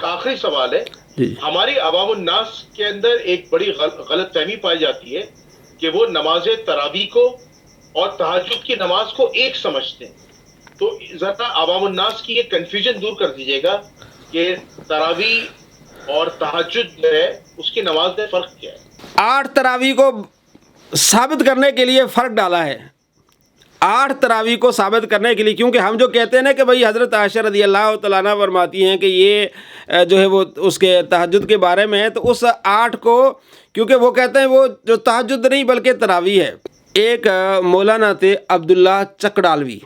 ایک آخری سوال ہے. ہماری عوام الناس کے اندر ایک بڑی غلط فہمی پائی جاتی ہے کہ وہ نماز تراویح کو اور تہجد کی نماز کو ایک سمجھتے ہیں. تو ذرا عوام الناس کی یہ کنفیوژن دور کر دیجیے گا کہ تراویح اور تہجد جو ہے اس کی نماز میں فرق کیا ہے. 8 تراویح کو ثابت کرنے کے لیے فرق ڈالا ہے. 8 تراویح کو ثابت کرنے کے لیے، کیونکہ ہم جو کہتے ہیں نا کہ بھئی حضرت عائشہ رضی اللہ تعالیٰ عنہ فرماتی ہیں کہ یہ جو ہے وہ اس کے تہجد کے بارے میں ہے، تو اس 8 کو کیونکہ وہ کہتے ہیں وہ جو تہجد نہیں بلکہ تراویح ہے. ایک مولانا تھے عبداللہ چکڑالوی،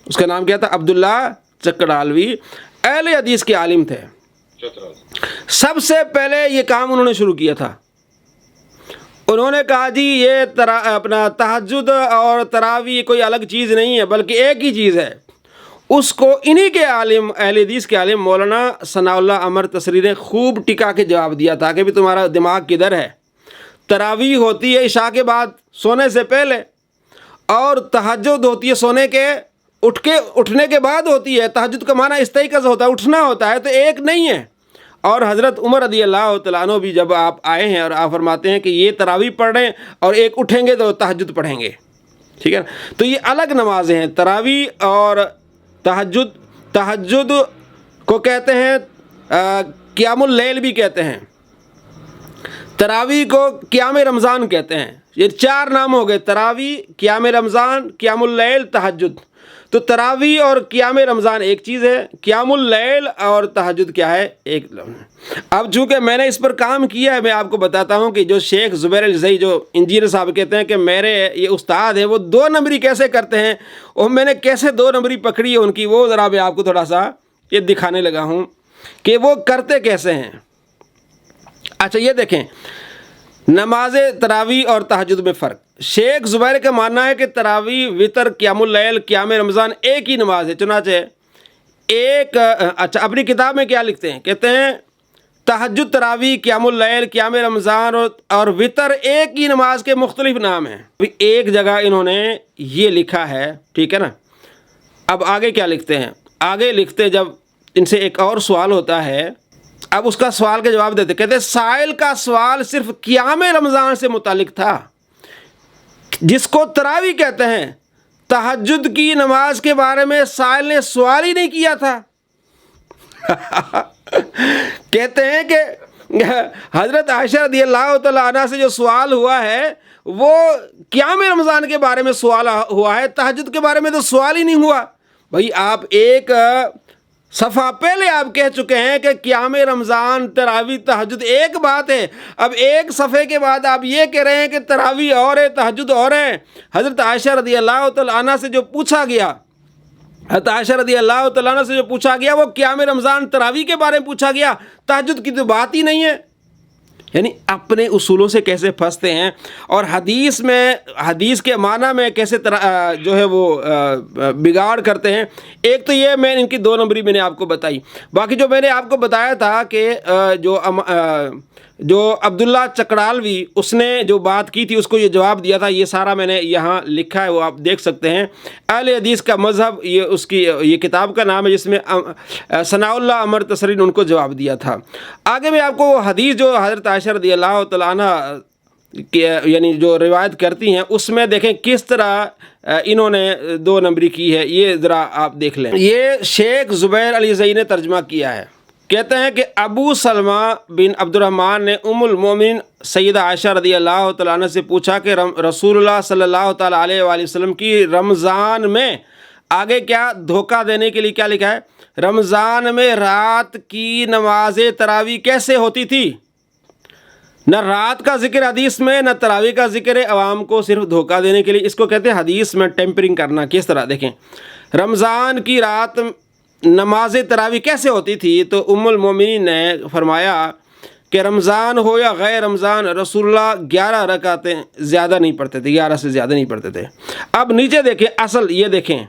اس کا نام کیا تھا؟ عبداللہ چکڑالوی، اہل حدیث کے عالم تھے. سب سے پہلے یہ کام انہوں نے شروع کیا تھا. انہوں نے کہا جی یہ اپنا تہجد اور تراویح کوئی الگ چیز نہیں ہے بلکہ ایک ہی چیز ہے. اس کو انہی کے عالم، اہل حدیث کے عالم مولانا ثناء اللہ عمر تسری نے خوب ٹکا کے جواب دیا تھا کہ بھی تمہارا دماغ کدھر ہے. تراویح ہوتی ہے عشاء کے بعد سونے سے پہلے، اور تہجد ہوتی ہے سونے کے اٹھنے کے بعد ہوتی ہے. تہجد کا معنی استيقظ ہوتا ہے، اٹھنا ہوتا ہے، تو ایک نہیں ہے. اور حضرت عمر رضی اللہ تعالیٰ عنہ بھی جب آپ آئے ہیں اور آپ فرماتے ہیں کہ یہ تراویح پڑھ رہے ہیں اور ایک اٹھیں گے تو تہجد پڑھیں گے، ٹھیک ہے. تو یہ الگ نمازیں ہیں تراویح اور تہجد. تہجد کو کہتے ہیں قیام اللیل بھی کہتے ہیں، تراویح کو قیام رمضان کہتے ہیں. یہ 4 نام ہو گئے: تراویح، قیام رمضان، قیام اللیل، تہجد. تو تراویح اور قیام رمضان ایک چیز ہے، قیام اللیل اور تہجد کیا ہے؟ ایک. اب چونکہ میں نے اس پر کام کیا ہے، میں آپ کو بتاتا ہوں کہ جو شیخ زبیر الجزئی جو انجینئر صاحب کہتے ہیں کہ میرے یہ استاد ہیں، وہ 2 نمبری کیسے کرتے ہیں اور میں نے کیسے 2 نمبری پکڑی ہے ان کی، وہ ذرا میں آپ کو تھوڑا سا یہ دکھانے لگا ہوں کہ وہ کرتے کیسے ہیں. اچھا یہ دیکھیں نماز تراویح اور تہجد میں فرق. شیخ زبیر کا ماننا ہے کہ تراویح، وطر، قیام اللیل، قیام رمضان ایک ہی نماز ہے. چنانچہ ایک اچھا اپنی کتاب میں کیا لکھتے ہیں؟ کہتے ہیں تہجد، تراویح، قیام اللیل، قیام رمضان اور وطر ایک ہی نماز کے مختلف نام ہیں. ایک جگہ انہوں نے یہ لکھا ہے، ٹھیک ہے نا. اب آگے کیا لکھتے ہیں؟ آگے لکھتے جب ان سے ایک اور سوال ہوتا ہے، اب اس کا سوال کا جواب دیتے. کہتے ہیں سائل کا سوال صرف قیام رمضان سے متعلق تھا، جس کو تراویح کہتے ہیں. تہجد کی نماز کے بارے میں سائل نے سوال ہی نہیں کیا تھا. کہتے ہیں کہ حضرت عائشہ رضی اللہ تعالیٰ عنہ سے جو سوال ہوا ہے وہ قیام رمضان کے بارے میں سوال ہوا ہے، تہجد کے بارے میں تو سوال ہی نہیں ہوا. بھائی آپ ایک صفحہ پہلے آپ کہہ چکے ہیں کہ قیام رمضان، تراویح، تہجد ایک بات ہے. اب ایک صفحے کے بعد آپ یہ کہہ رہے ہیں کہ تراویح اور ہے، تہجد اور ہے. حضرت عائشہ رضی اللہ تعالیٰ عنہ سے جو پوچھا گیا، حضرت عائشہ رضی اللہ تعالیٰ عنہ سے جو پوچھا گیا وہ قیام رمضان، تراویح کے بارے میں پوچھا گیا، تہجد کی تو بات ہی نہیں ہے. یعنی اپنے اصولوں سے کیسے پھنستے ہیں، اور حدیث کے معنی میں کیسے جو ہے وہ بگاڑ کرتے ہیں. ایک تو یہ میں ان کی 2 نمبری میں نے آپ کو بتائی. باقی جو میں نے آپ کو بتایا تھا کہ جو عبداللہ چکڑالوی اس نے جو بات کی تھی اس کو یہ جواب دیا تھا، یہ سارا میں نے یہاں لکھا ہے، وہ آپ دیکھ سکتے ہیں. اہل حدیث کا مذہب، یہ اس کی یہ کتاب کا نام ہے، جس میں ثناء اللہ عمر تسری نے ان کو جواب دیا تھا. آگے میں آپ کو وہ حدیث جو حضرت عائشہ رضی اللہ تعالیٰ عنہ یعنی جو روایت کرتی ہیں اس میں دیکھیں کس طرح انہوں نے 2 نمبری کی ہے. یہ ذرا آپ دیکھ لیں. یہ شیخ زبیر الجزئی نے ترجمہ کیا ہے. کہتے ہیں کہ ابو سلمہ بن عبد الرحمن نے ام المومنین سیدہ عائشہ رضی اللہ تعالیٰ عنہ سے پوچھا کہ رسول اللہ صلی اللہ تعالیٰ علیہ وآلہ وسلم کی رمضان میں، آگے کیا دھوکہ دینے کے لیے کیا لکھا ہے، رمضان میں رات کی نماز تراویح کیسے ہوتی تھی. نہ رات کا ذکر حدیث میں، نہ تراویح کا ذکر ہے، عوام کو صرف دھوکہ دینے کے لیے. اس کو کہتے ہیں حدیث میں ٹیمپرنگ کرنا. کس طرح دیکھیں، رمضان کی رات نماز تراویح کیسے ہوتی تھی، تو ام المومنین نے فرمایا کہ رمضان ہو یا غیر رمضان رسول اللہ 11 رکعتیں زیادہ نہیں پڑھتے تھے، 11 سے زیادہ نہیں پڑھتے تھے. اب نیچے دیکھیں اصل یہ دیکھیں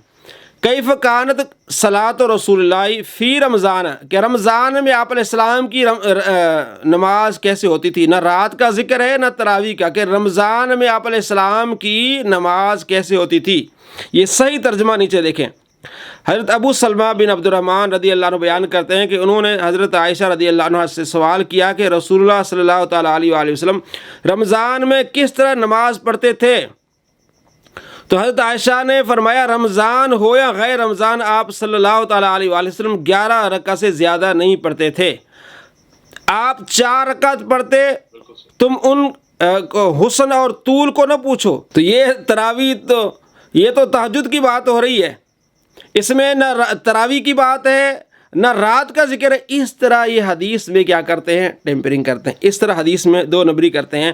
کیف کانت صلاۃ رسول اللہ فی رمضان، کہ رمضان میں آپ علیہ السلام کی نماز کیسے ہوتی تھی. نہ رات کا ذکر ہے نہ تراویح کا، کہ رمضان میں آپ علیہ السلام کی نماز کیسے ہوتی تھی. یہ صحیح ترجمہ نیچے دیکھیں. حضرت ابو سلمہ بن عبد الرحمن رضی اللہ عنہ بیان کرتے ہیں کہ انہوں نے حضرت عائشہ رضی اللہ عنہ سے سوال کیا کہ رسول اللہ صلی اللہ تعالیٰ علیہ وآلہ وسلم رمضان میں کس طرح نماز پڑھتے تھے؟ تو حضرت عائشہ نے فرمایا رمضان ہو یا غیر رمضان آپ صلی اللہ تعالیٰ علیہ وآلہ وسلم 11 رکعت سے زیادہ نہیں پڑھتے تھے، آپ 4 رکعت پڑھتے، تم ان حسن اور طول کو نہ پوچھو۔ تو یہ تراویح یہ تو تہجد کی بات ہو رہی ہے، اس میں نہ تراویح کی بات ہے نہ رات کا ذکر ہے۔ اس طرح یہ حدیث میں کیا کرتے ہیں؟ ٹیمپرنگ کرتے ہیں، اس طرح حدیث میں 2 نمبری کرتے ہیں۔